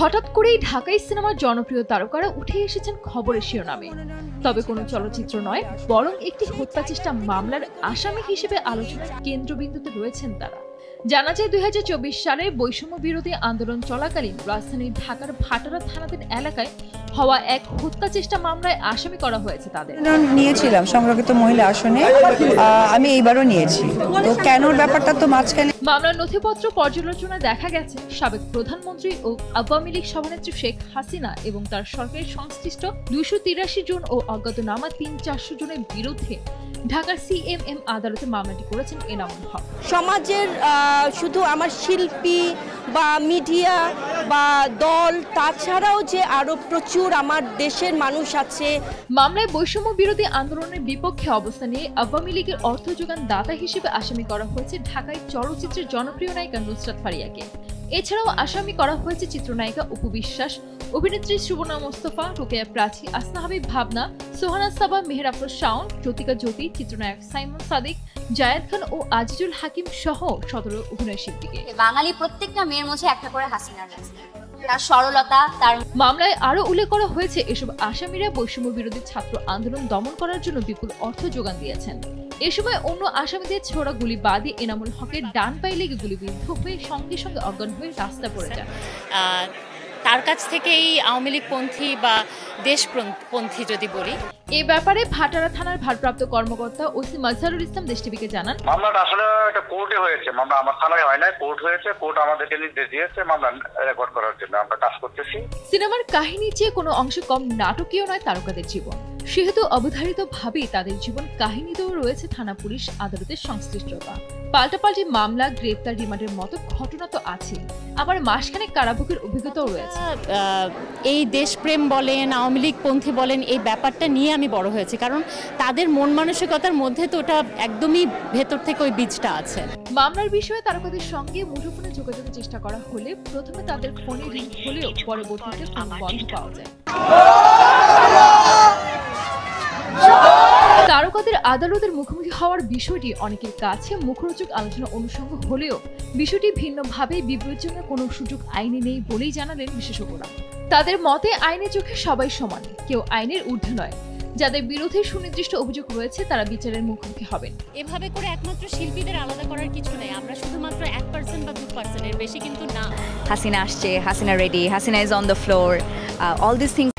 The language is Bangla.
হঠাৎ করেই ঢাকাই সিনেমার জনপ্রিয় তারকারা উঠে এসেছেন খবরের শিরোনামে। তবে কোনো চলচ্চিত্র নয়, বরং একটি হত্যা চেষ্টা মামলার আসামি হিসেবে আলোচনার কেন্দ্রবিন্দুতে রয়েছেন তারা। জানা যায় ২০২৪ সালে বৈষম্য বিরোধী আন্দোলন চলাকালীন রাজধানী ঢাকার ভাটারা থানাধীন এলাকায় হওয়া এক হত্যা চেষ্টা মামলায় আসামি করা হয়েছে তাদের। নিয়েছিলাম সংরক্ষিত মহিলা আসনে, আমি এইবারও নিয়েছি। তো কেন ব্যাপারটা তো মাঝখানে মামলার নথিপত্র পর্যালোচনায় দেখা গেছে সাবেক প্রধানমন্ত্রী ও আওয়ামী লীগ সভানেত্রী শেখ হাসিনা এবং তার সরকারের সংশ্লিষ্ট ২৮৩ জন ও অজ্ঞাতনামা ৩০০-৪০০ জনের বিরুদ্ধে ঢাকার সিএমএম আদালতে মামলাটি করেছেন এনামুল হক। সমাজের শুধু আমার শিল্পী বা মিডিয়া বা দল, তাছাড়াও যে আরো প্রচুর আমার দেশের মানুষ আছে। মামলায় বৈষম্য বিরোধী আন্দোলনের বিপক্ষে অবস্থান নিয়ে আওয়ামী লীগের অর্থ যোগান দাতা হিসেবে আসামি করা হয়েছে ঢাকায় চলচ্চিত্রের জনপ্রিয় নায়িকা নুসরাত ফারিয়াকে। এছাড়াও আসামি করা হয়েছে চিত্রনায়িকা অপু বিশ্বাস, অভিনেত্রী সুবর্ণা মোস্তফা, রোকেয়া প্রাচী, আসনা হাবিব ভাবনা, সোহানা সাবা, মেহের আফরোজ শাওন, জ্যোতিকা জ্যোতি, চিত্রনায়ক সাইমন সাদিক, জায়েদ খান ও আজিজুল হাকিম সহ ১৭ অভিনয় শিল্পীকে। বাঙালি প্রত্যেকটা মেয়ের মধ্যে একটা করে হাসিনার আছে, তার সরলতা। তার মামলায় আরো উল্লেখ করা হয়েছে এসব আসামিরা বৈষম্য বিরোধী ছাত্র আন্দোলন দমন করার জন্য বিপুল অর্থ যোগান দিয়েছেন। এ সময় অন্য আসামিদের ছোড়া গুলি বাদে এনামুল হকের ডান পায়ে লেগে গুলিবিদ্ধ হয়ে সঙ্গে সঙ্গে অজ্ঞান হয়ে রাস্তা পড়ে যান। তার কাছ থেকে এই আওয়ামী লীগপন্থী বা দেশপন্থী যদি বলি, এ ব্যাপারে ভাটারা থানার ভারপ্রাপ্ত কর্মকর্তা ওসি মাজহারুল ইসলাম দেশ টিভিকে জানান, মামলাটা আসলে একটা কোর্টে হয়েছে, মামলা আমার থানায় হয় নাই, কোর্ট হয়েছে। কোর্ট আমাদেরকে নির্দেশ দিয়েছে মামলা রেকর্ড করার জন্য, আমরা কাজ করতেছি। সিনেমার কাহিনী চেয়ে কোনো অংশে কম নাটকীয় নয় তারকাদের জীবন, সেহেতু অবধারিতভাবেই তাদের জীবন কাহিনীতেও রয়েছে থানা পুলিশ আদালতের সংশ্লিষ্টতা। পাল্টাপাল্টি মামলা, গ্রেপ্তার, রিমান্ডের মতো ঘটনা তো আছে, আবার মাসখানেক কারাভোগের অভিজ্ঞতাও রয়েছে। এই দেশপ্রেম বলেন, আওয়ামী লীগপন্থী বলেন, এই ব্যাপারটা নিয়ে আমি বড় হয়েছি, কারণ তাদের মন মানসিকতার মধ্যে তো ওটা একদমই ভেতর থেকে ওই বীজটা আছে। মামলার বিষয়ে তারকাদের সঙ্গে মুঠোফোনে যোগাযোগের চেষ্টা করা হলে প্রথমে তাদের ফোনে রিং হলেও পরবর্তীতে ফোন বন্ধ পাওয়া যায়। তারকাদের আদালতের মুখোমুখি হওয়ার বিষয়টি অনেকের কাছে মুখরোচক আলোচনা অনুষঙ্গ হলেও বিষয়টি ভিন্নভাবে বিবেচনার কোনো সুযোগ আইনে নেই বলেই জানালেন বিশেষজ্ঞরা। তাদের মতে আইনের চোখে সবাই সমান, কেউ আইনের ঊর্ধ্বে নয়। যাদের বিরুদ্ধে সুনির্দিষ্ট অভিযোগ রয়েছে তারা বিচারের মুখোমুখি হবেন। এভাবে করে একমাত্র শিল্পীদের আলাদা করার কিছু নেই, আমরা শুধুমাত্র 1% বা 2%, এর বেশি কিন্তু না। হাসিনা আসছে, Hasina ready, Hasina is on the floor, all this things